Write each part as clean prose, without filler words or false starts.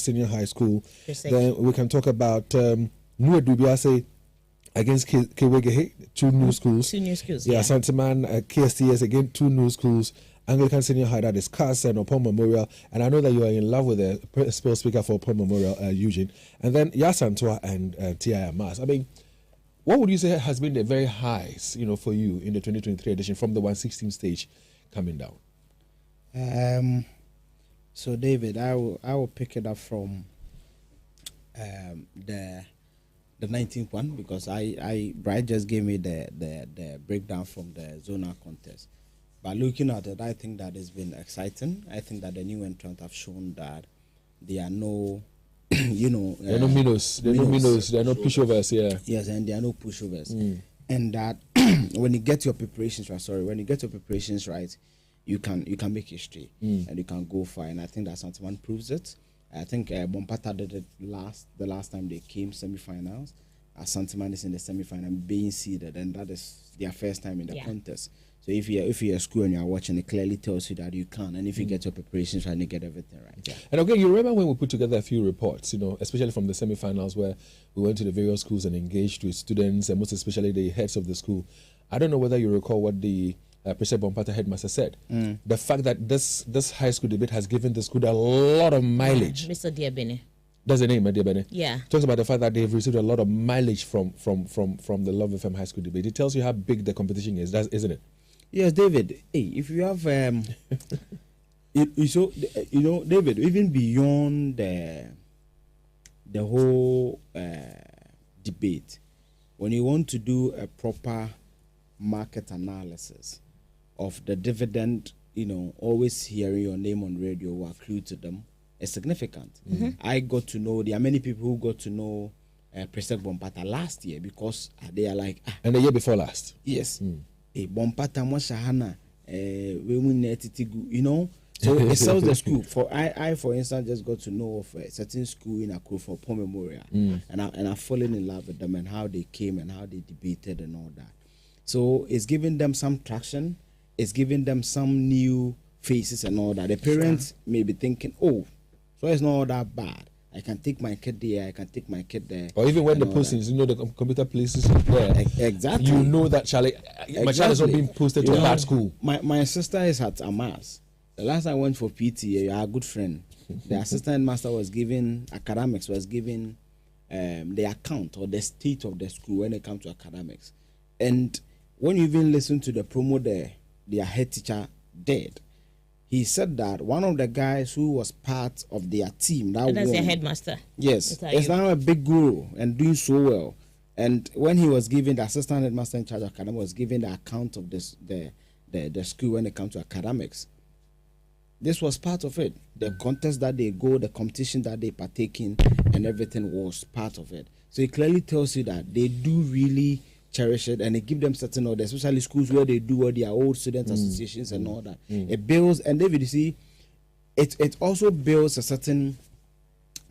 Senior High School. Then we can talk about New Dubiase against Kewegehe, two new schools. Two new schools. Yeah, Santaman, KSTS again, two new schools. Anglican Senior High, that is Cass and Upon Memorial. And I know that you are in love with the principal speaker for Upon Memorial, Eugene. And then Yasantua and TI Mass. I mean, what would you say has been the very highs, for you in the 2023 edition from the 116 stage coming down? So David, I will pick it up from the 19th one, because Bright just gave me the breakdown from the zonal contest. But looking at it, I think that it's been exciting. I think that the new entrants have shown that there are no, there are no minnows. There are no minnows. There are no pushovers. Yeah. Yes, and there are no pushovers. And that when you get your preparations right, you can make history and you can go far. And I think that Santaman proves it. I think Bompata did it the last time they came semi-finals. Santaman is in the semi-final being seeded, and that is their first time in the contest. So if you're a school and you're watching, it clearly tells you that you can. And if you get your preparations right, you get everything right. Yeah. And okay, you remember when we put together a few reports, especially from the semi-finals, where we went to the various schools and engaged with students, and most especially the heads of the school. I don't know whether you recall what the Precept Bompata headmaster said. The fact that this high school debate has given the school a lot of mileage. Mr. Diabene. That's the name, Diabene. Yeah. Talks about the fact that they've received a lot of mileage from the Love FM high school debate. It tells you how big the competition is, isn't it? Yes, David. Hey, if you have, David, even beyond the whole debate, when you want to do a proper market analysis of the dividend, always hearing your name on radio or accrue to them is significant. I got to know, there are many people who got to know Precept Bompata last year because they are like... And the year before last? Yes. Bompata Moshahana, so it sells the school. I for instance just got to know of a certain school in Akuetteh for Upon Memorial, and I've fallen in love with them and how they came and how they debated and all that. So it's giving them some traction, it's giving them some new faces and all that. The parents may be thinking, oh, so it's not all that bad. I can take my kid there, I can take my kid there. Or even when the postings, the computer places there. Exactly. You know that my child is not being posted to a bad school. My sister is at Amas. The last time I went for PTA, our good friend, the assistant master was giving academics, the account or the state of the school when it comes to academics. And when you even listen to the promo there, their head teacher did. He said that one of the guys who was part of their team that's their headmaster. Yes, is now a big guru and doing so well. And when he was giving the assistant headmaster in charge of academics was giving the account of this the school when it comes to academics, this was part of it. The contest that they go, the competition that they partake in, and everything was part of it. So it clearly tells you that they do really cherish it, and they give them certain orders, especially schools where they do all their old student associations and all that. It builds, and David, you see, it also builds a certain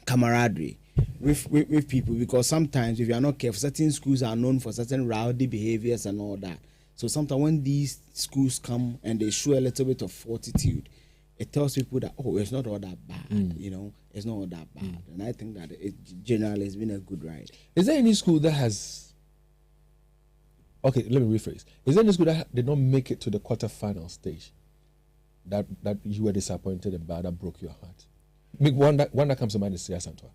camaraderie with people, because sometimes if you are not careful, certain schools are known for certain rowdy behaviors and all that. So sometimes when these schools come and they show a little bit of fortitude, it tells people that, oh, it's not all that bad, it's not all that bad. And I think that it generally has been a good ride. Is there any school that has... Okay, let me rephrase. Is there any school that did not make it to the quarterfinal stage that you were disappointed about, that broke your heart? One that comes to mind is Santua.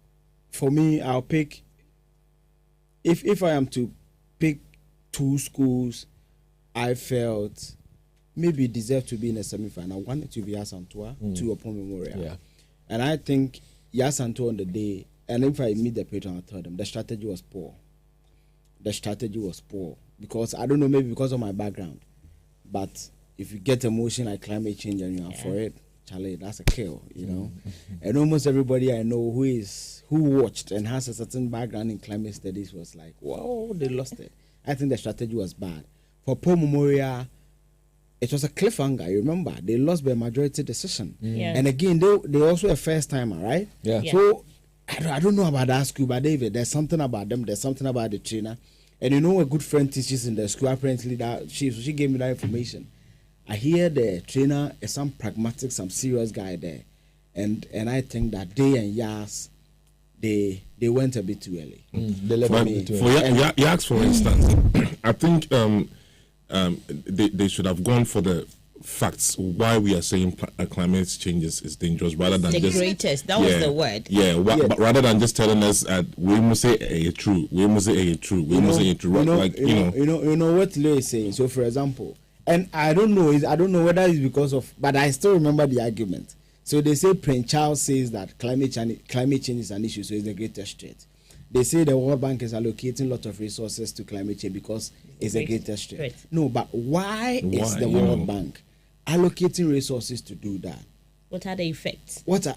For me, I'll pick... If I am to pick two schools I felt maybe deserve to be in a semi-final, one to be Yasantua, two Upon Memorial. Yeah. And I think Yasantua on the day, and if I meet the patron, I told them the strategy was poor. Because I don't know, maybe because of my background, but if you get emotion like climate change and you are for it, Charlie, that's a kill, And almost everybody I know who watched and has a certain background in climate studies was like, wow, they lost it. I think the strategy was bad. For Upon Memorial, it was a cliffhanger. You remember, they lost by majority decision. And again, they also a first timer, right? Yeah. So I don't know about that school, but David, there's something about them. There's something about the trainer. And a good friend teaches in the school. Apparently, that she gave me that information. I hear the trainer is some pragmatic, some serious guy there, and I think that they and Yas they went a bit too early. They left a bit too early. For Yaks, for instance, I think they should have gone for the facts why we are saying climate change is dangerous rather than the just greatest. That was the word. But rather than just telling us we must say a true, we must say a true, we must say a true. You know what Leo is saying. So, for example, and I don't know whether it's because of, but I still remember the argument. So they say Prince Charles says that climate change is an issue, so it's the greatest threat. They say the World Bank is allocating a lot of resources to climate change because it's the greatest threat. No, but why is the World Bank allocating resources to do that? What are the effects? What are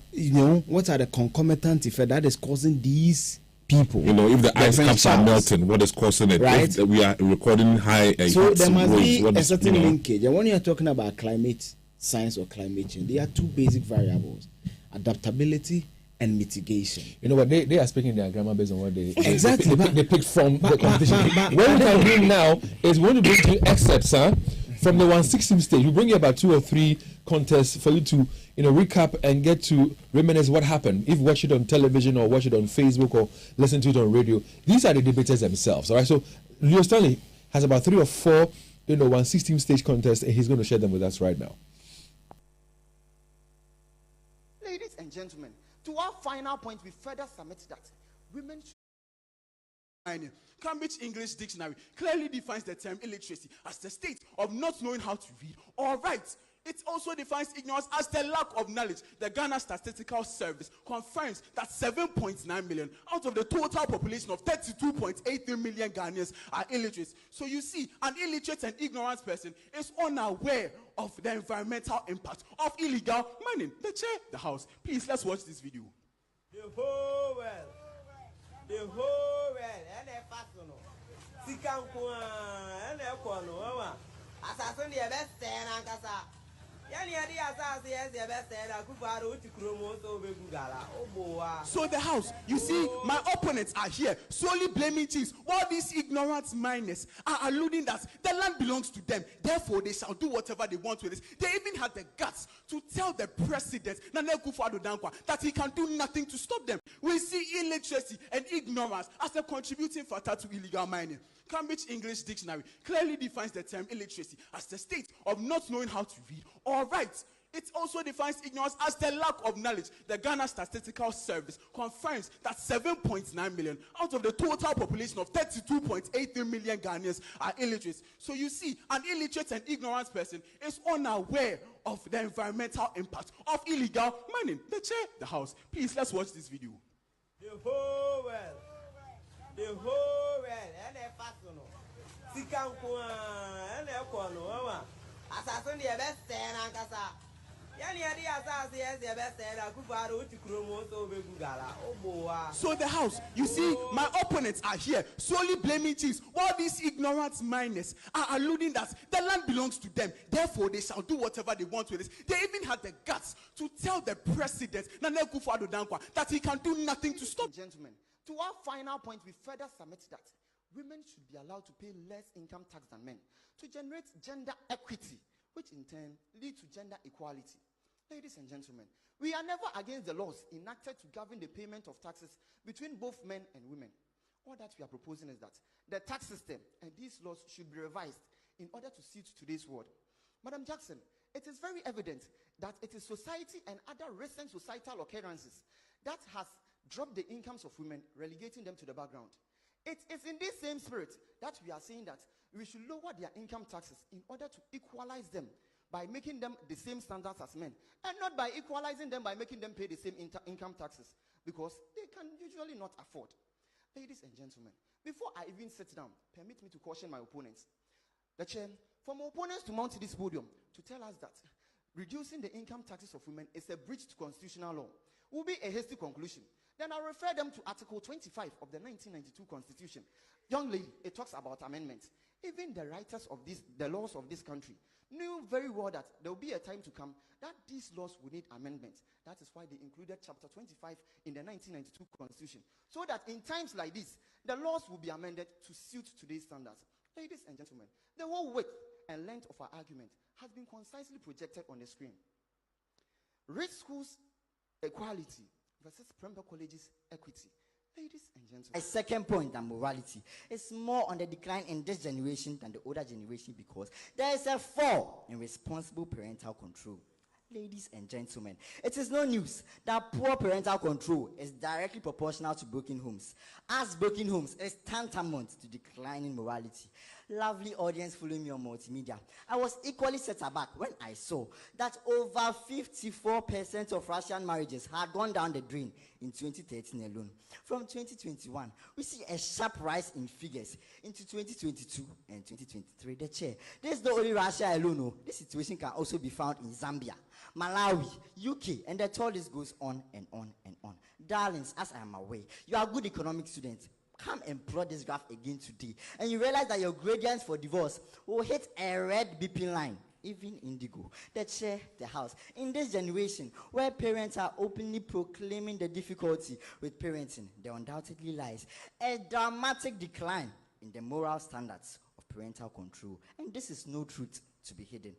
the concomitant effects that is causing these people? If the ice caps are melting, what is causing it? Right. If we are recording high. So there must be a certain linkage. And when you are talking about climate science or climate change, there are two basic variables: adaptability and mitigation. You know what? They are speaking their grammar based on what they exactly they picked from the competition. What we can do now is we want to bring you excerpts, from the 116 stage. We bring you about 2 or 3 contests for you to recap and get to reminisce what happened. If you watch it on television or watch it on Facebook or listen to it on radio, these are the debaters themselves. All right. So Leo Stanley has about 3 or 4 116 stage contests, and he's going to share them with us right now. Ladies and gentlemen, to our final point, we further submit that women should. Cambridge English Dictionary clearly defines the term illiteracy as the state of not knowing how to read or write. It also defines ignorance as the lack of knowledge. The Ghana Statistical Service confirms that 7.9 million out of the total population of 32.83 million Ghanaians are illiterate. So you see, an illiterate and ignorant person is unaware of the environmental impact of illegal mining. The chair, the house. Please, let's watch this video. The whole world, and a fasono. Sikankwa, and a kono, assassin the best and Ankasa. So the house, you see, my opponents are here solely blaming chiefs. While these ignorant miners are alluding that the land belongs to them, therefore they shall do whatever they want with it. They even had the guts to tell the president Nana Akufo-Addo Dankwa that he can do nothing to stop them. We see illiteracy and ignorance as a contributing factor to illegal mining. Cambridge English Dictionary clearly defines the term illiteracy as the state of not knowing how to read or write. It also defines ignorance as the lack of knowledge. The Ghana Statistical Service confirms that 7.9 million out of the total population of 32.83 million Ghanaians are illiterate. So you see, an illiterate and ignorant person is unaware of the environmental impact of illegal mining. The chair, the house. Please, let's watch this video. The whole world. And a fasono. Sikankwa, and a kono, assassin the best and Ankasa. So the house, you see, my opponents are here solely blaming chiefs, while these ignorant miners are alluding that the land belongs to them, therefore they shall do whatever they want with it. They even had the guts to tell the president Nana Akufo-Addo Dankwa that he can do nothing to stop. Gentlemen, to our final point, we further submit that women should be allowed to pay less income tax than men to generate gender equity, which in turn leads to gender equality. Ladies and gentlemen, we are never against the laws enacted to govern the payment of taxes between both men and women. All that we are proposing is that the tax system and these laws should be revised in order to suit today's world. Madam Jackson, it is very evident that it is society and other recent societal occurrences that has dropped the incomes of women, relegating them to the background. It is in this same spirit that we are saying that we should lower their income taxes in order to equalize them by making them the same standards as men, and not by equalizing them by making them pay the same income taxes, because they can usually not afford. Ladies and gentlemen, before I even sit down, permit me to caution my opponents. The chair, for my opponents to mount this podium to tell us that reducing the income taxes of women is a breach to constitutional law will be a hasty conclusion. Then I'll refer them to Article 25 of the 1992 Constitution. Young lady, it talks about amendments. Even the writers of the laws of this country knew very well that there will be a time to come that these laws will need amendments. That is why they included Chapter 25 in the 1992 Constitution, so that in times like this, the laws will be amended to suit today's standards. Ladies and gentlemen, the whole width and length of our argument has been concisely projected on the screen. Rich schools equality versus Prempeh College's equity. Ladies and gentlemen, my second point on morality is more on the decline in this generation than the older generation because there is a fall in responsible parental control. Ladies and gentlemen, it is no news that poor parental control is directly proportional to broken homes, as broken homes is tantamount to declining morality. Lovely audience following me on multimedia, I was equally set aback when I saw that over 54% of Russian marriages had gone down the drain in 2013 alone. From 2021, we see a sharp rise in figures into 2022 and 2023. The chair, this is not only Russia alone. No. This situation can also be found in Zambia, Malawi, UK, and the tour list goes on and on and on. Darlings, as I am aware, you are good economic students. Come and plot this graph again today, and you realize that your gradients for divorce will hit a red beeping line, even indigo. The chair, the house. In this generation, where parents are openly proclaiming the difficulty with parenting, there undoubtedly lies a dramatic decline in the moral standards of parental control, and this is no truth to be hidden.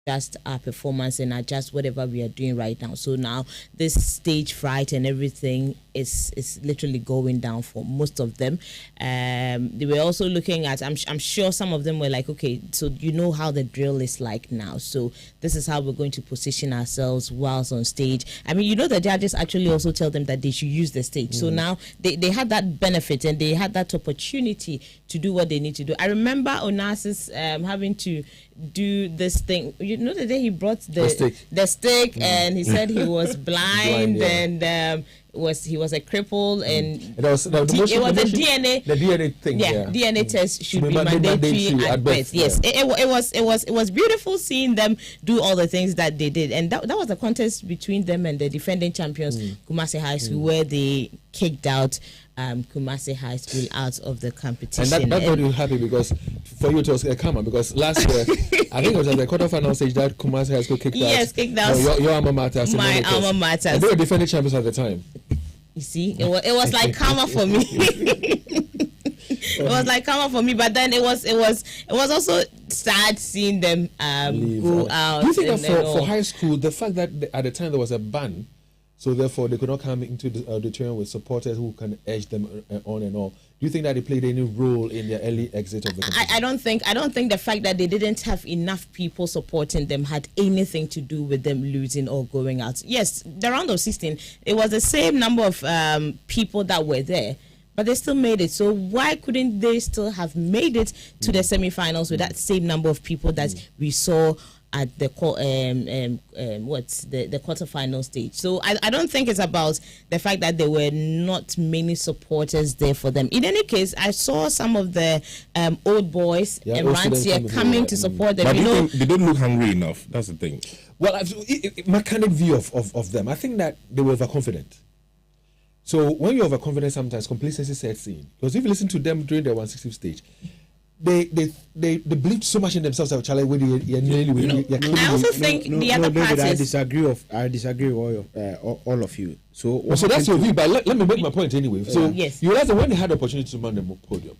Adjust our performance and adjust whatever we are doing right now. So now this stage fright and everything is literally going down for most of them. They were also looking at, I'm sure some of them were like, okay, so you know how the drill is like now, so this is how we're going to position ourselves whilst on stage. I mean, you know, the judges actually also tell them that they should use the stage. So now they had that benefit and they had that opportunity to do what they need to do. I remember Onassis having to do this thing. You know, the day he brought the stick and he said he was blind and he was a cripple and it was the DNA thing. DNA test should be mandatory at birth. Yes, it was beautiful seeing them do all the things that they did, and that was the contest between them and the defending champions, Kumasi High School, where they kicked out Kumasi High School out of the competition. And that got you happy because for you it was a karma, because last year I think it was at the quarterfinal stage that Kumasi High School kicked out. Yes, kicked out your alma mater. My alma mater. And they were defending champions at the time. You see, it was like karma for me. It was like karma for me, but then it was also sad seeing them go out. Do you think that for high school, the fact that at the time there was a ban, so therefore they could not come into the auditorium with supporters who can urge them on and all, do you think that it played any role in their early exit of the competition? I don't think the fact that they didn't have enough people supporting them had anything to do with them losing or going out. Yes, the round of 16, it was the same number of people that were there, but they still made it. So why couldn't they still have made it to the semi-finals with that same number of people that we saw at the quarterfinal stage? So I don't think it's about the fact that there were not many supporters there for them. In any case, I saw some of the old boys and rants here coming to support them. But they don't look hungry enough. That's the thing. Well, my kind of view of them, I think that they were overconfident. So when you're overconfident, sometimes complacency sets in. Because if you listen to them during the 160th stage, they believed so much in themselves that I also think the other parties. I disagree with all of you. So that's your view, but let me make my point anyway. So yes, you realize that when they had the opportunity to man the podium,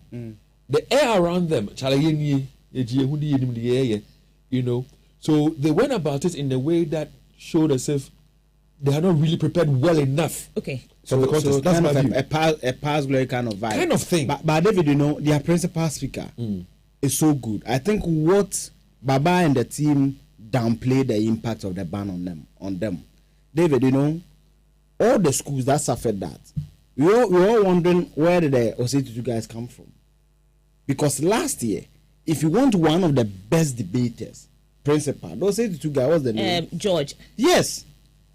the air around them, you know, so they went about it in a way that showed as if they had not really prepared well enough. Okay. So that's kind my of view. a past glory kind of vibe. Kind of thing. But David, you know, their principal speaker is so good. I think what Baba and the team downplayed the impact of the ban on them. David, you know, all the schools that suffered that, we all wondering where did the OC2 guys come from? Because last year, if you want one of the best debaters, principal, the OC2 guy, what's the name? George. Yes.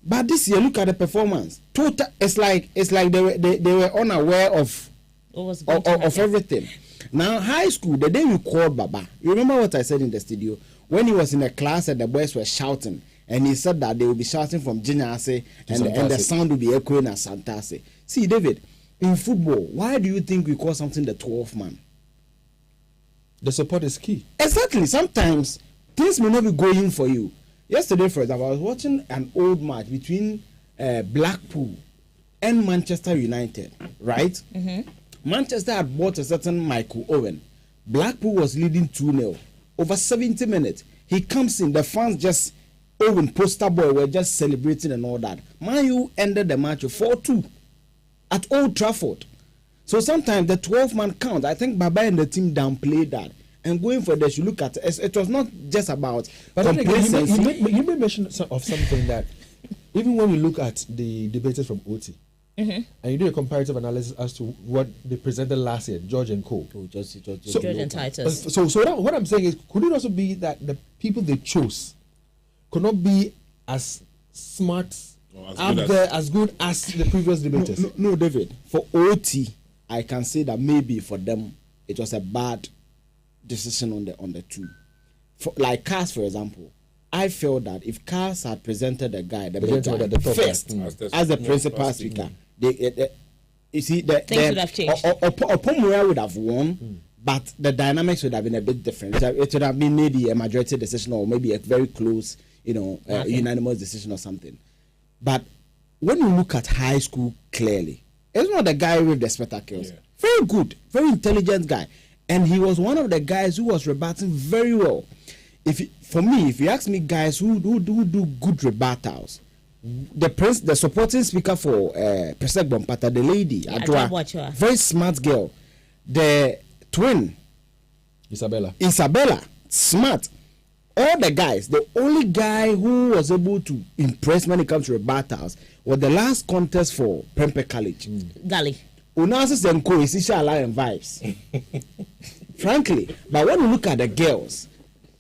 But this year, look at the performance. Total, it's like they were unaware of everything. Now, high school, the day we called Baba, you remember what I said in the studio? When he was in a class and the boys were shouting, and he said that they will be shouting from Jinyase and the sound will be echoing at Santase. See, David, in football, why do you think we call something the 12th man? The support is key. Exactly. Sometimes things may not be going for you. Yesterday, for example, I was watching an old match between Blackpool and Manchester United, right? Manchester had bought a certain Michael Owen. Blackpool was leading 2-0. Over 70 minutes, He comes in, the fans just Owen poster boy were just celebrating and all that. Man U ended the match with 4-2 at Old Trafford. So sometimes the 12-man count, I think Baba and the team downplayed that. And going for this, you look at it, it was not just about complacency. You made mention of something that even when we look at the debaters from OT, and you do a comparative analysis as to what they presented last year, George and Co. George and Titus. So what I'm saying is, could it also be that the people they chose could not be as smart, as good as the previous debaters? No, David. For OT, I can say that maybe for them it was a bad decision on the two. For, like Cass, for example, I felt that if Cass had presented the guy, first as the principal speaker, you see, things would have changed. Opomura would have won, but the dynamics would have been a bit different. It would have been maybe a majority decision or maybe a very close, unanimous decision or something. But when you look at high school clearly, it's not the guy with the spectacles. Yeah. Very good, very intelligent guy. And he was one of the guys who was rebutting very well. If you ask me, guys who do good rebuttals, the supporting speaker for Presec Bompata, the lady, Adwa, very smart girl. The twin, Isabella, smart. All the guys, the only guy who was able to impress when it comes to rebuttals was the last contest for Prempeh College. Gali. Unasis and Co is Isha Lion vibes. Frankly, but when you look at the girls,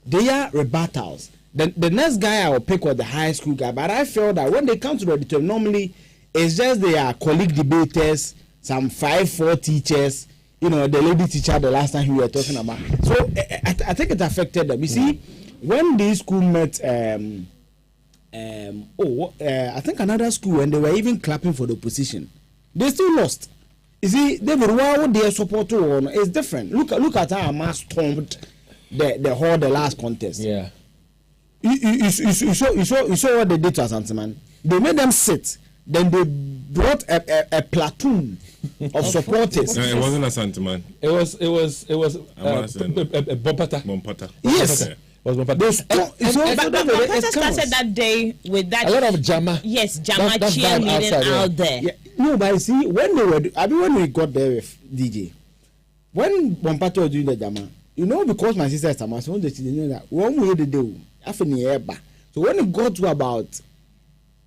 they are rebuttals. The next guy I will pick was the high school guy, but I feel that when they come to the auditorium, normally it's just they are colleague debaters, some 5-4 teachers, the lady teacher the last time we were talking about. So I think it affected them. You see, when this school met, I think another school, and they were even clapping for the opposition, they still lost. You see, David, why would their support to is different. Look at how Hamas stormed the last contest. Yeah. You saw what they did to Asanteman. They made them sit. Then they brought a platoon of supporters. No, it wasn't Asanteman. It was Bompata. Bompata. Yes. Was but started that day with that a lot of Jama. Yes, Jama cheerleading out there. Yeah. No, but you see, when we got there with DJ, when Bompata was doing the Jama, because my sister is Tamas, when they knew that one way to do, after the so when it got to about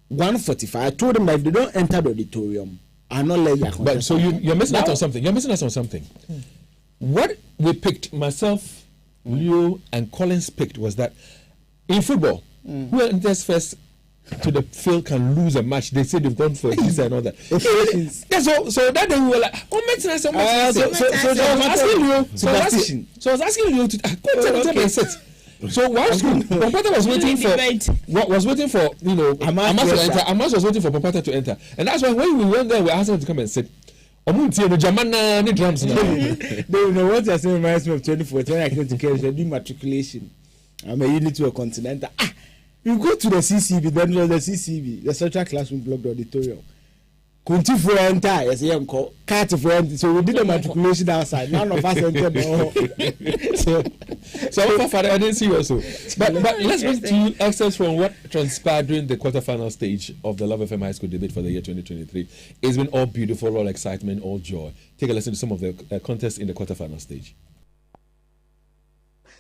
1:45, I told them that if they don't enter the auditorium, I'll not let you. But so you're missing out on something. You're missing out on something. What we picked, myself, Leo, and Collins picked was that in football, who enters first to the field can lose a match. They say they've gone for a visa and all that. So that day we were like, so I was asking you to go and sit. So one school, Pompata was waiting for Amas was waiting for Pompata to enter, and that's why when we went there, we asked him to come and sit. The drums now. What you're saying reminds me of 2014 when I came to Kenya doing matriculation. I'm a unit to a continental. You go to the CCB, then the CCB, the Central Classroom Block Auditorium. Kunti for enter, yes, yeah, cat for enter. So we did the matriculation outside. None of us entered. So I didn't see you also. But let's bring to you excerpts from what transpired during the quarterfinal stage of the Love FM High School debate for the year 2023. It's been all beautiful, all excitement, all joy. Take a listen to some of the contests in the quarterfinal stage.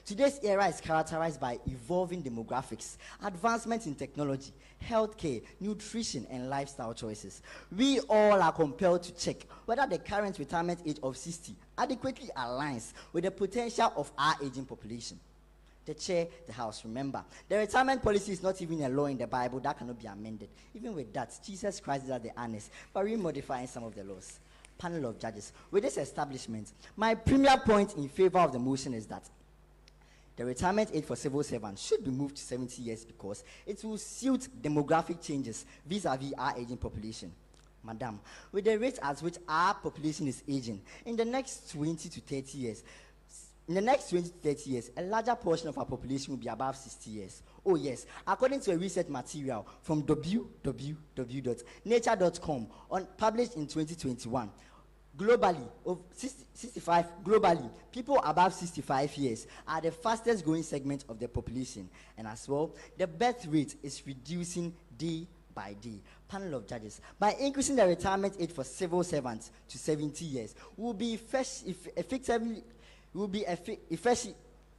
Today's era is characterized by evolving demographics, advancements in technology, healthcare, nutrition, and lifestyle choices. We all are compelled to check whether the current retirement age of 60 adequately aligns with the potential of our aging population. The chair, the house, remember, the retirement policy is not even a law in the Bible that cannot be amended. Even with that, Jesus Christ is at the honest, but remodifying some of the laws. Panel of judges, with this establishment, my premier point in favor of the motion is that the retirement age for civil servants should be moved to 70 years because it will suit demographic changes vis-a-vis our aging population. Madam, with the rate at which our population is aging, in the next 20 to 30 years, a larger portion of our population will be above 60 years. Oh yes, according to a research material from www.nature.com published in 2021, globally, of 65 globally, people above 65 years are the fastest growing segment of the population. And as well, the birth rate is reducing day by day. Panel of judges, by increasing the retirement age for civil servants to 70 years, will be effectively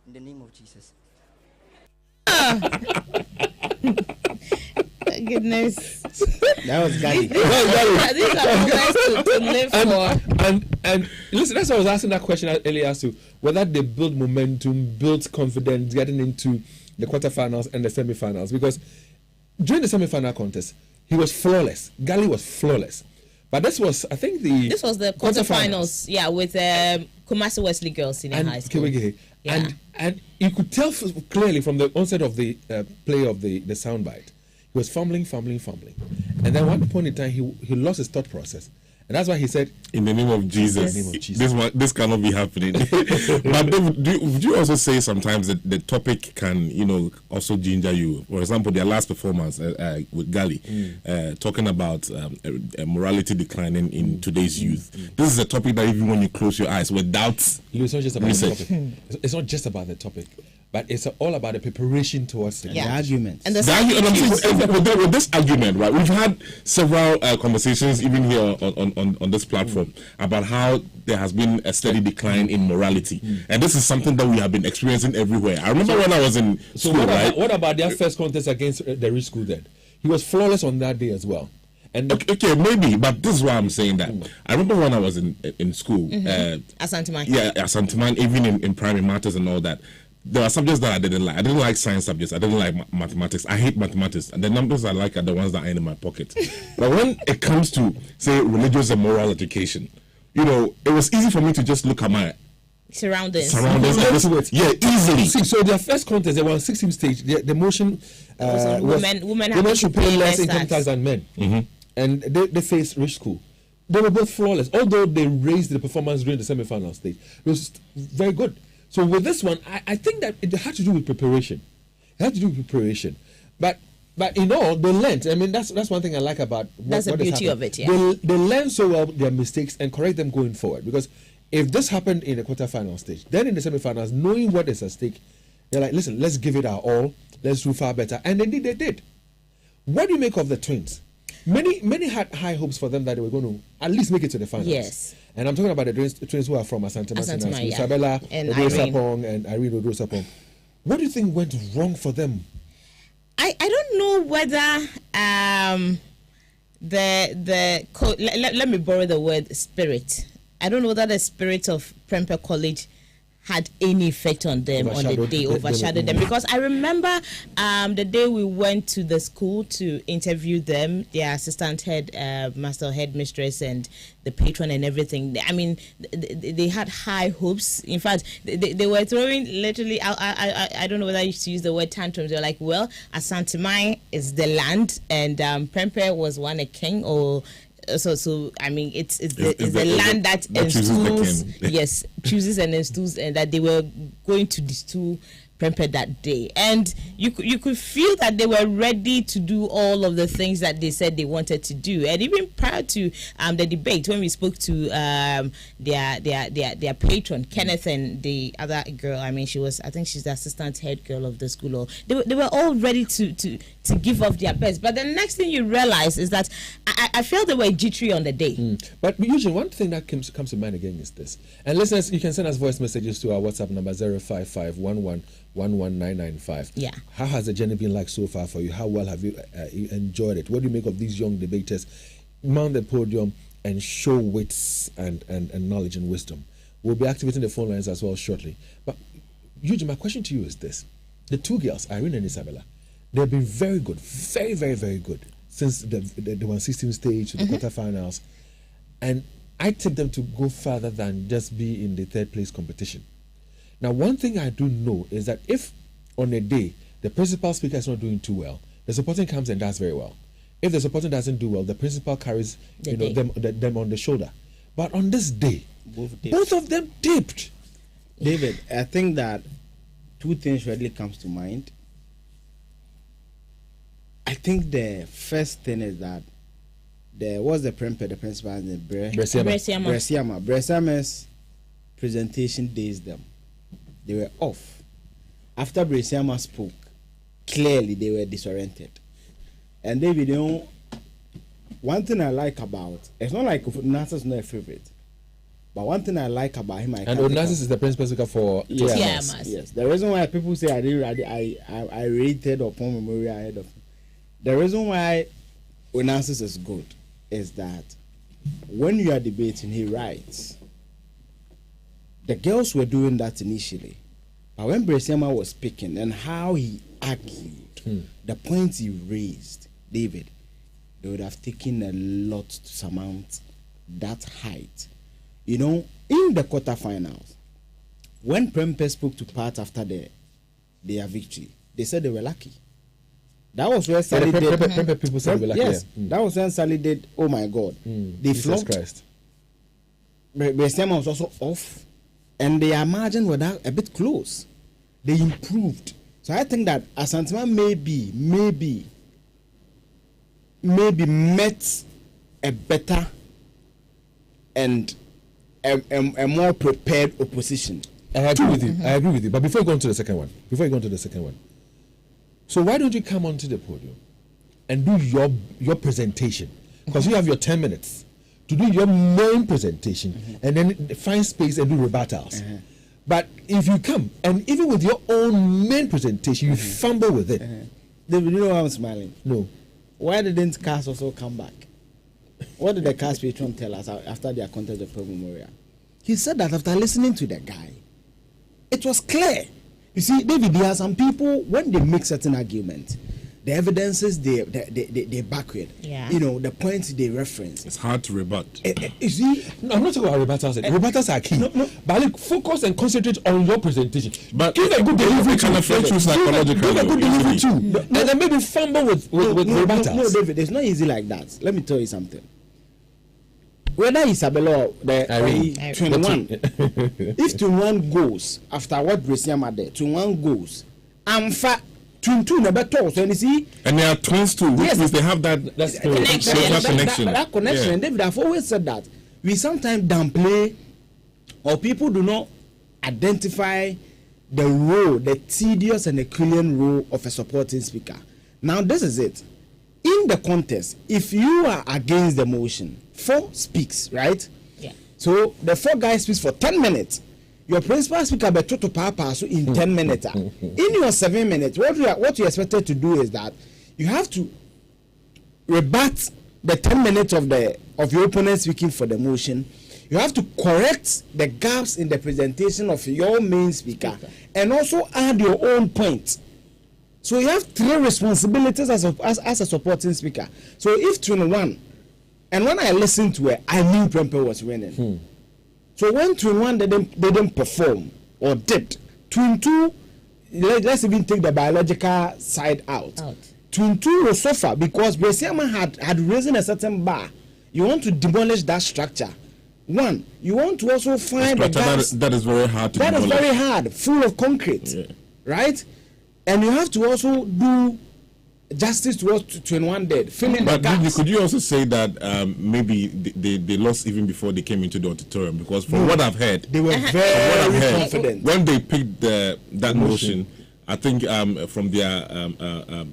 in the name of Jesus. Goodness. That was Gary. These are moments to live for. And listen, that's why I was asking that question earlier as to whether they build momentum, build confidence, getting into the quarterfinals and the semifinals. Because during the semifinal contest, he was flawless. Gali was flawless. But this was the quarterfinals, yeah, with Kumasi Wesley Girls Senior High School. Yeah. And you could tell clearly from the onset of the play of the soundbite, he was fumbling. And then one point in time, he lost his thought process. And that's why he said, in the name of Jesus, this cannot be happening. But David, would you also say sometimes that the topic can, also ginger you? For example, their last performance with Gali, talking about morality declining in today's youth. This is a topic that even when you close your eyes, without it's not just about the topic. It's not just about the topic. But it's all about the preparation towards the argument. And with this argument, right? We've had several conversations, even here on this platform, about how there has been a steady decline in morality, and this is something that we have been experiencing everywhere. I remember when I was in school. What about their first contest against the rich school? Then he was flawless on that day as well. And okay, maybe, but this is why I'm saying that. I remember when I was in school, Asanteman. Yeah, Asanteman, even in primary matters and all that. There are subjects that I didn't like. I didn't like science subjects. I didn't like mathematics. I hate mathematics. And the numbers I like are the ones that are in my pocket. But when it comes to, say, religious and moral education, it was easy for me to just look at my surroundings. Yeah, easily. See, so their first contest, they were on 16th stage. The motion was women should pay less income tax than men. And they faced rich school. They were both flawless, although they raised the performance during the semi-final stage. It was very good. So with this one, I think that it had to do with preparation. But they learned. I mean, that's one thing I like about that's the beauty of it. Yeah, they learn so well their mistakes and correct them going forward. Because if this happened in the quarterfinal stage, then in the semifinals, knowing what is at stake, they're like, listen, let's give it our all. Let's do far better, and they did. What do you make of the twins? Many had high hopes for them that they were going to at least make it to the finals. Yes. And I'm talking about the twins who are from Asante, Isabella and Odosapong and Irene Odosapong. What do you think went wrong for them? I don't know whether let me borrow the word spirit. I don't know whether the spirit of Prempeh College had any effect on them on the day, overshadowed them. Because I remember the day we went to the school to interview them, their assistant master headmistress and the patron and everything. I mean, they had high hopes. In fact, they were throwing literally, I don't know whether I used to use the word tantrums. They were like, well, Asantemai is the land and Prempeh was one a king or... So I mean, it's the land that instills, yes, chooses and instills, and that they were going to distill Prempeh that day, and you could feel that they were ready to do all of the things that they said they wanted to do. And even prior to the debate, when we spoke to their patron Kenneth and the other girl, I mean, I think she's the assistant head girl of the school, or they were all ready to give off their best. But the next thing you realize is that I felt they were jittery on the day. But usually one thing that comes to mind again is this. And listeners, you can send us voice messages to our WhatsApp number 05511119995. Yeah. How has the journey been like so far for you? How well have you enjoyed it? What do you make of these young debaters mount the podium and show wits and knowledge and wisdom? We'll be activating the phone lines as well shortly. But Eugene, my question to you is this. The two girls, Irene and Isabella, they've been very good, very, very, very good since the 116 stage to the quarterfinals. And I take them to go further than just be in the third place competition. Now, one thing I do know is that if on a day the principal speaker is not doing too well, the supporting comes and does very well. If the supporting doesn't do well, the principal carries them on the shoulder. But on this day, both of them dipped. David, I think that two things really comes to mind. I think the first thing is that there was the principal and the Bresiama. Bresiama's presentation dazed them. They were off. After Bresiama spoke, clearly they were disoriented. And David, you know, one thing I like about, it's not like Onassis not a favorite, but one thing I like about him, and Onassis is the principal speaker for TMS. Yes, the reason why people say I rated upon Memorial ahead of him, the reason why Onassis is good is that when you are debating, he writes. The girls were doing that initially, but when Bresiama was speaking and how he argued, the points he raised, David, they would have taken a lot to surmount that height. You know, in the quarterfinals, when Prempeh spoke to Pat after their victory, they said they were lucky. That was where Sally did. People said they were lucky. Yes, that was when Sally did. Oh my God, they Jesus flopped. Christ. Bresiama was also off, and their margin were a bit close. They improved. So I think that Asantuma maybe met a better and a more prepared opposition. I agree with you. I agree with you. But before you go on to the second one, so why don't you come onto the podium and do your presentation? Because you have your 10 minutes to do your main presentation and then find space and do rebuttals. But if you come and even with your own main presentation, you fumble with it. David, you know why I'm smiling? No. Why didn't Cass also come back? What did the Cass patron tell us after their contest of Pro Memorial? He said that after listening to the guy, it was clear. You see, David, there are some people, when they make certain arguments, the evidences they back with. Yeah. You know, the points they reference. It's hard to rebut. You see, no, I'm not talking about rebuttals. Rebuttals are key. No. But like, focus and concentrate on your presentation. But give a good delivery can affect you psychologically. Give a good delivery too. And then maybe fumble with rebuttals. No, David, it's not easy like that. Let me tell you something. Whether Isabella or the 21, if 21 goes after what Bresiama did, 21 goes, I'm fat. Twin never told. So you see, and they are twins too, which means they have that connection. That connection. Yeah. And David, I've always said that we sometimes downplay, or people do not identify the role, the tedious and Herculean role of a supporting speaker. Now, this is it. In the contest, if you are against the motion, 4 speaks, right? Yeah. So the 4 guys speaks for 10 minutes. Your principal speaker be to papa so in 10 minutes. In your 7 minutes, what you expected to do is that you have to rebut the 10 minutes of your opponent speaking for the motion. You have to correct the gaps in the presentation of your main speaker and also add your own point. So you have 3 responsibilities as a supporting speaker. So if 21, and when I listened to it, I knew Prempeh was winning. So when 21 didn't perform or dipped, 22, let's even take the biological side out. 22 will suffer because Bresiama had risen a certain bar. You want to demolish that structure. One, you want to also find the gaps. That is very hard to demolish. That is very hard, full of concrete, right? And you have to also do justice to what 21 did, filling the gaps. Could you also say that maybe they lost even before they came into the auditorium? Because from what I've heard, they were very confident. When they picked that motion, I think from their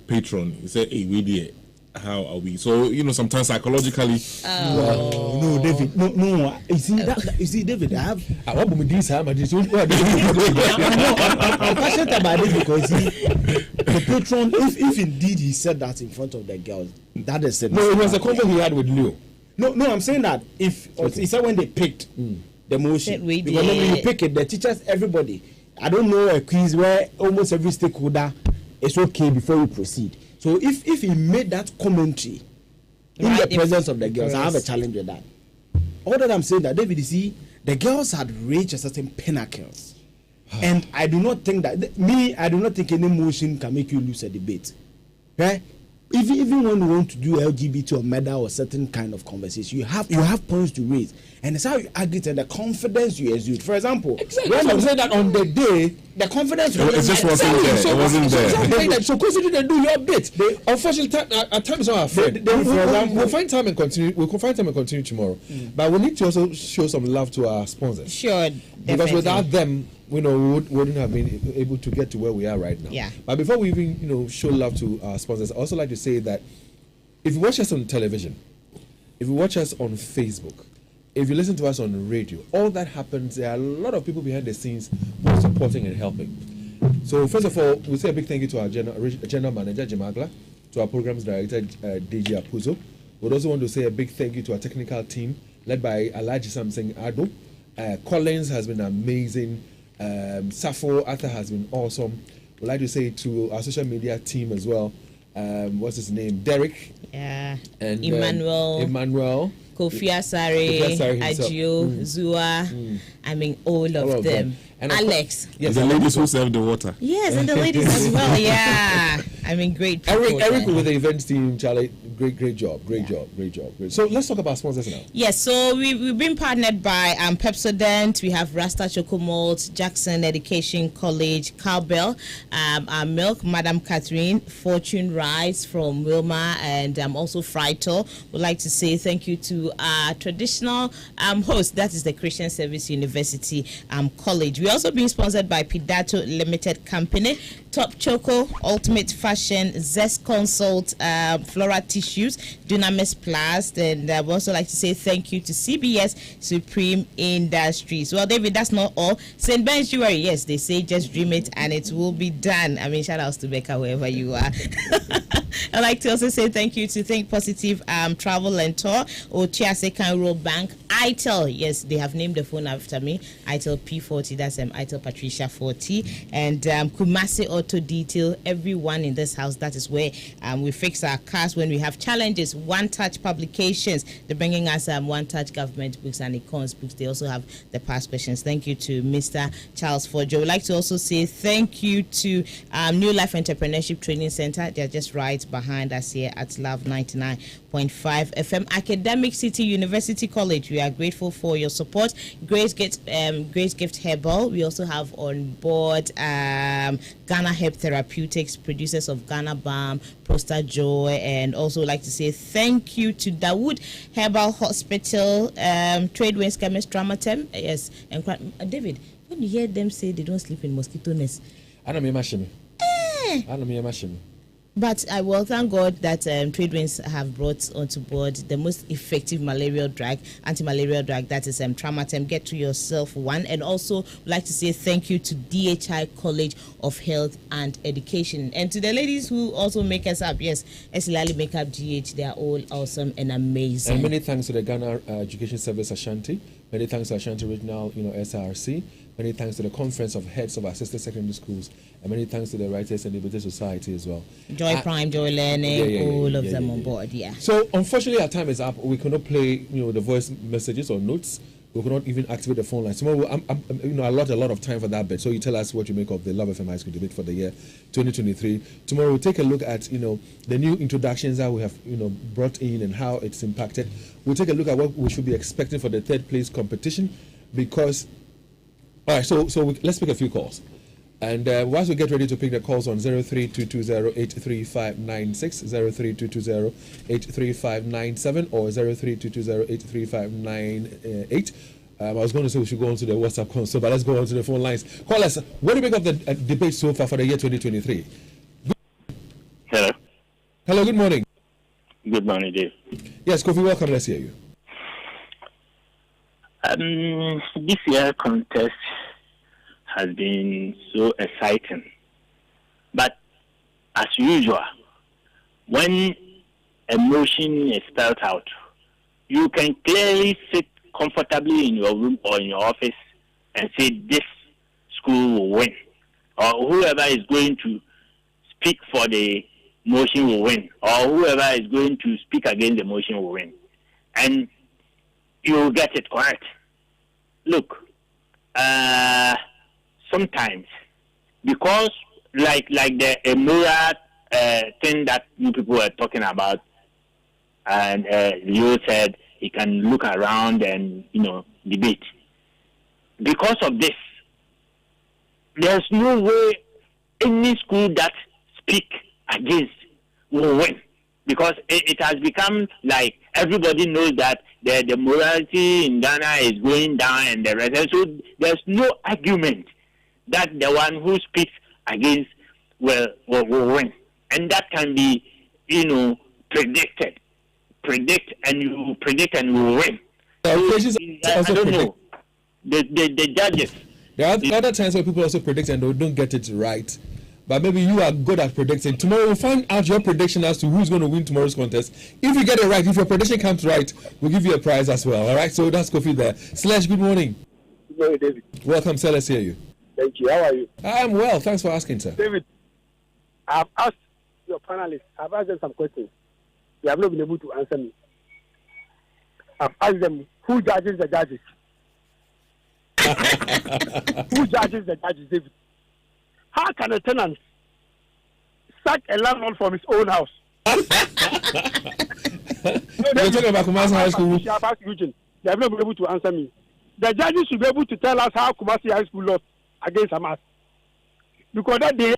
patron, he said, "Hey, we did. How are we?" So sometimes psychologically. No, David. No. You see, David. I'm passionate about it because the patron, if indeed he said that in front of the girls, that is it. No, it was a convo he had with Leo. No, I'm saying that he said when they picked the motion, because when you pick it, the teachers, everybody. I don't know a quiz where almost every stakeholder is okay before we proceed. So if he made that commentary in the presence of the girls, I have a challenge with that. All that I'm saying that, David, you see, the girls had reached a certain pinnacle. And I do not think any motion can make you lose a debate. Right? Even when you want to do LGBT or medal or certain kind of conversation, you have points to raise. And it's how you argue and the confidence you exude. For example, when you say that on the day the confidence. It just wasn't there. It wasn't there. So consider and do your bit. Unfortunately, at times our friend. We'll find time and continue. We'll find time and continue tomorrow. But we need to also show some love to our sponsors. Sure. Because without them, we wouldn't have been able to get to where we are right now. Yeah. But before we even show love to our sponsors, I also like to say that if you watch us on television, if you watch us on Facebook, if you listen to us on radio, all that happens. There are a lot of people behind the scenes who are supporting and helping. So first of all, we say a big thank you to our general manager Jimagla, to our programs director DJ Apuzo. We'd also want to say a big thank you to our technical team led by Alaji Samsung Ado. Collins has been amazing. Safo Arthur has been awesome. We'd like to say to our social media team as well. What's his name? Derek. Yeah. And Emmanuel. Kofi Asare, Ajio, Zua. I mean, all of them. And Alex. Yes, the ladies who serve the water. Yes, and the ladies as well. Yeah. I mean, great people. Eric with the events team, Charlie, great job. So let's talk about sponsors now. Yes, so we've been partnered by Pepsodent. We have Rasta Chocomalt, Jackson Education College, Cowbell, our milk, Madam Catherine, Fortune Rice from Wilma, and also Frito. We'd like to say thank you to our traditional host, that is the Christian Service University College. We're also being sponsored by Pidato Limited Company, Top Choco, Ultimate Fashion, Zest Consult, Flora Tissues, Dunamis Plast, and I would also like to say thank you to CBS Supreme Industries. Well, David, that's not all. St. Ben's Jewelry, yes, they say just dream it and it will be done. I mean, shout outs to Becca wherever you are. I'd like to also say thank you to Think Positive Travel and Tour, Ochiase Rural Bank, ITEL, yes, they have named the phone after me, ITEL P40, that's ITEL Patricia 40, and Kumasi Auto Detail, everyone in this house, that is where we fix our cars when we have challenges. One Touch Publications, they're bringing us One Touch government books and econs books. They also have the past questions. Thank you to Mr. Charles Forjo. I would like to also say thank you to New Life Entrepreneurship Training Center. They're just right behind us here at Love 99.5 FM. Academic City University College, we are grateful for your support. Grace Gift Herbal, we also have on board Ghana Herb Therapeutics, producers of Ghana Balm, Prostate Joy, and also like to say thank you to Dawood Herbal Hospital, Tradewinds Chemist Dramatem. Yes, and David, when you hear them say they don't sleep in mosquito nest, I don't mean but I will thank God that Tradewinds have brought onto board the most effective anti-malarial drug, that is Tramatem. Get to yourself one. And also like to say thank you to DHI College of Health and Education, and to the ladies who also make us up. Yes, Esilali Makeup GH, they are all awesome and amazing. And many thanks to the Ghana Education Service Ashanti. Many thanks to Ashanti Regional, SRC. Many thanks to the Conference of Heads of Assisted Secondary Schools, and many thanks to the Writers and Debaters Society as well. Joy Prime, Joy Learning, all of them on board. Yeah. So unfortunately, our time is up. We cannot play, the voice messages or notes. We cannot even activate the phone line. Tomorrow, I allot a lot of time for that bit. So you tell us what you make of the Love FM High School debate for the year 2023. Tomorrow we'll take a look at the new introductions that we have brought in and how it's impacted. We'll take a look at what we should be expecting for the third place competition, because. All right, so let's pick a few calls. And once we get ready to pick the calls on 03220-83596, 03220-83597, or 03220-83598. I was going to say we should go on to the WhatsApp console, but let's go on to the phone lines. Call us. What do you make of the debate so far for the year 2023? Hello. Hello, good morning. Good morning, Dave. Yes, Kofi, welcome. Let's hear you. This year contest has been so exciting, but as usual, when a motion is spelled out, you can clearly sit comfortably in your room or in your office and say this school will win, or whoever is going to speak for the motion will win, or whoever is going to speak against the motion will win, and you will get it correct. Look, sometimes, because like the Emura thing that you people were talking about, and Leo said he can look around and debate. Because of this, there's no way any school that speak against will win, because it has become like everybody knows that the morality in Ghana is going down and the rest. And so there's no argument that the one who speaks against will win. And that can be, predicted. Predict and you will win. I don't know. The judges. There are other times where people also predict and they don't get it right. But maybe you are good at predicting. Tomorrow we'll find out your prediction as to who's going to win tomorrow's contest. If you get it right, if your prediction comes right, we'll give you a prize as well. All right? So that's Kofi there. Slash, good morning. Good morning, David. Welcome, sir. Let's hear you. Thank you. How are you? I'm well. Thanks for asking, sir. David, I've asked your panelists, I've asked them some questions. They have not been able to answer me. I've asked them, who judges the judges? Who judges the judges, David? How can a tenant sack a landlord from his own house? You're talking about Kumasi High School. They have not been able to answer me. The judges should be able to tell us how Kumasi High School lost against Hamas. Because that day,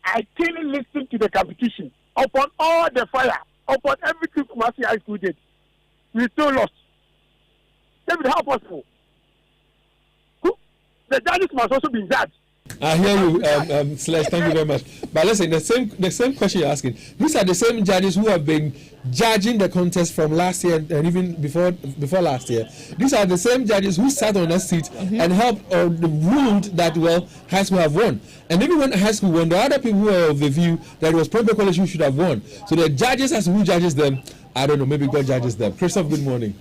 I clearly listened to the competition. Upon all the fire, upon everything Kumasi High School did, we still lost. David, how possible? The judges must also be judged. I hear you, Slash. Thank you very much. But listen, the same question you're asking. These are the same judges who have been judging the contest from last year and even before last year. These are the same judges who sat on that seat and helped ruled that high school have won. And even when high school won, there are other people who are of the view that it was Prempeh College who should have won. So the judges, as to who judges them, I don't know. Maybe God judges them. Christoph, good morning.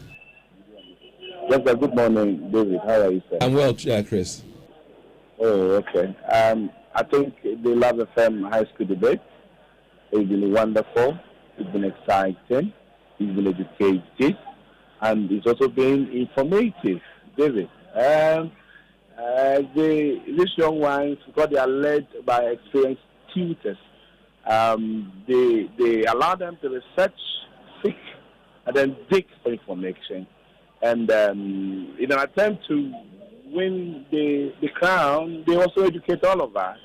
Yes, sir. Good morning, David. How are you, sir? I'm well, Chris. Oh, okay. I think the Love FM high school debate has been wonderful. It's been exciting. It's been educative. And it's also been informative, David. These young ones, because they are led by experienced tutors, they allow them to research, seek, and then dig for information. And in an attempt to win the crown, they also educate all of us.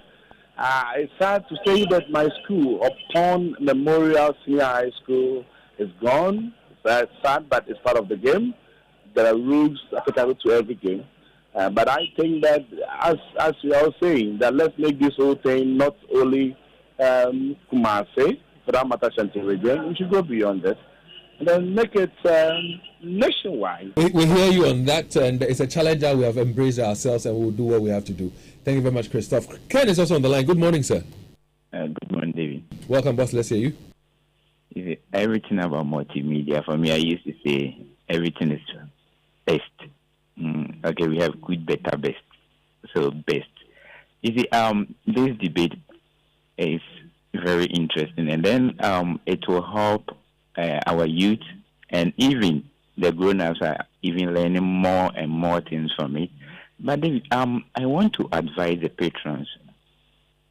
It's sad to say that my school, Upon Memorial Senior High School, is gone. It's sad, but it's part of the game. There are rules applicable to every game. But I think that, as we are saying, that let's make this whole thing not only Kumasi, for that matter, Shanti region. We should go beyond this. And then make it nationwide. We hear you on that, and it's a challenge that we have embraced ourselves, and we'll do what we have to do. Thank you very much, Christoph. Ken is also on the line. Good morning, sir. Good morning, David. Welcome, boss. Let's hear you. Everything about multimedia, for me, I used to say everything is best. Okay, we have good, better, best. So, best. You see, this debate is very interesting, and then it will help our youth, and even the grown-ups are even learning more and more things from it. But then, I want to advise the patrons,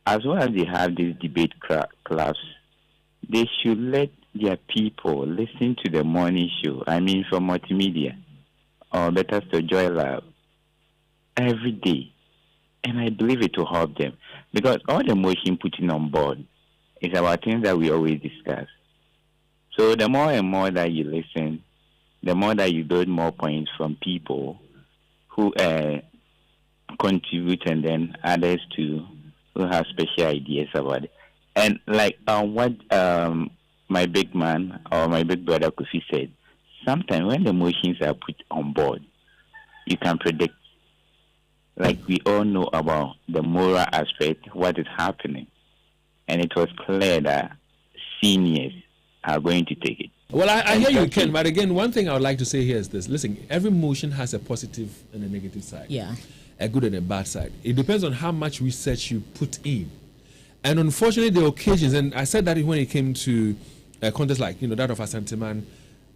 as well as they have these debate clubs, they should let their people listen to the morning show, from multimedia, or better still, Joy Lab, every day. And I believe it will help them. Because all the motion putting on board is about things that we always discuss. So the more and more that you listen, the more that you build more points from people who contribute, and then others too who have special ideas about it. And like what my big man or my big brother Kofi said, sometimes when the motions are put on board, you can predict. Like we all know about the moral aspect, what is happening. And it was clear that seniors are going to take it. Well, I hear you, Ken, but again, one thing I would like to say here is this. Listen, every motion has a positive and a negative side. Yeah. A good and a bad side. It depends on how much research you put in. And unfortunately, there are occasions, and I said that when it came to a contest like, that of Asanteman,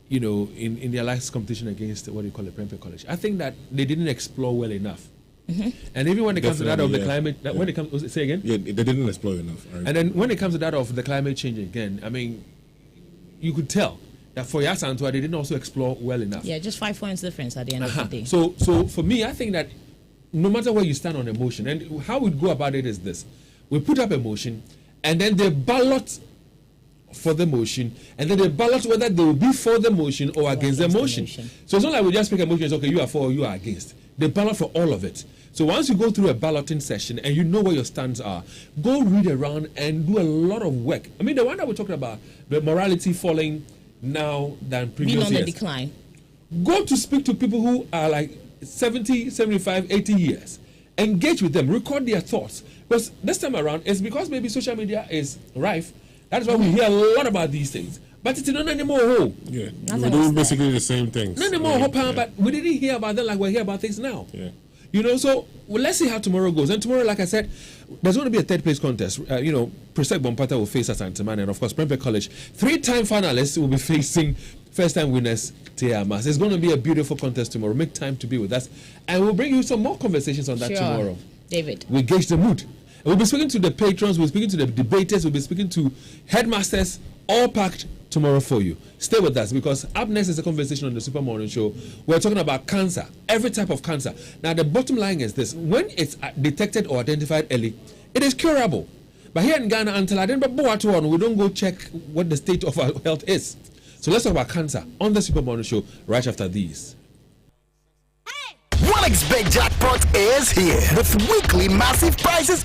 in their last competition against, what do you call it, Prempeh College. I think that they didn't explore well enough. Mm-hmm. And even when it comes to that of the climate, when it comes, say again? Yeah, they didn't explore enough. Right. And then when it comes to that of the climate change again, you could tell that for Yasantua, they didn't also explore well enough. Yeah, just 5 points difference at the end of the day. So for me, I think that no matter where you stand on a motion, and how we go about it is this: we put up a motion, and then they ballot for the motion, and then they ballot whether they will be for the motion or against the motion. So it's not like we just pick a motion and say, okay, you are for or you are against. They ballot for all of it. So once you go through a balloting session and you know where your stands are, go read around and do a lot of work. I mean, the one that we're talking about, the morality falling now than previous years. Being on the decline. Go to speak to people who are like 70, 75, 80 years. Engage with them. Record their thoughts. Because this time around, it's because maybe social media is rife. That's why we hear a lot about these things. But it's not anymore. Yeah, we're doing basically the same things. Not anymore, but we didn't hear about them like we're hearing about things now. Yeah. You know, so let's see how tomorrow goes. And tomorrow, like I said, there's going to be a third place contest. Presec Bompata will face Asantman, and of course, Prempeh College. 3-time finalists will be facing first-time winners, TAMAS. It's going to be a beautiful contest tomorrow. Make time to be with us. And we'll bring you some more conversations on that tomorrow. David. We gauge the mood. We'll be speaking to the patrons, we'll be speaking to the debaters, we'll be speaking to headmasters, all packed tomorrow for you. Stay with us, because up next is a conversation on the Super Morning Show. We're talking about cancer, every type of cancer. Now, the bottom line is this: when it's detected or identified early, it is curable. But here in Ghana, until I didn't we don't go check what the state of our health is. So let's talk about cancer on the Super Morning Show right after these. 1xBet jackpot is here with weekly massive prizes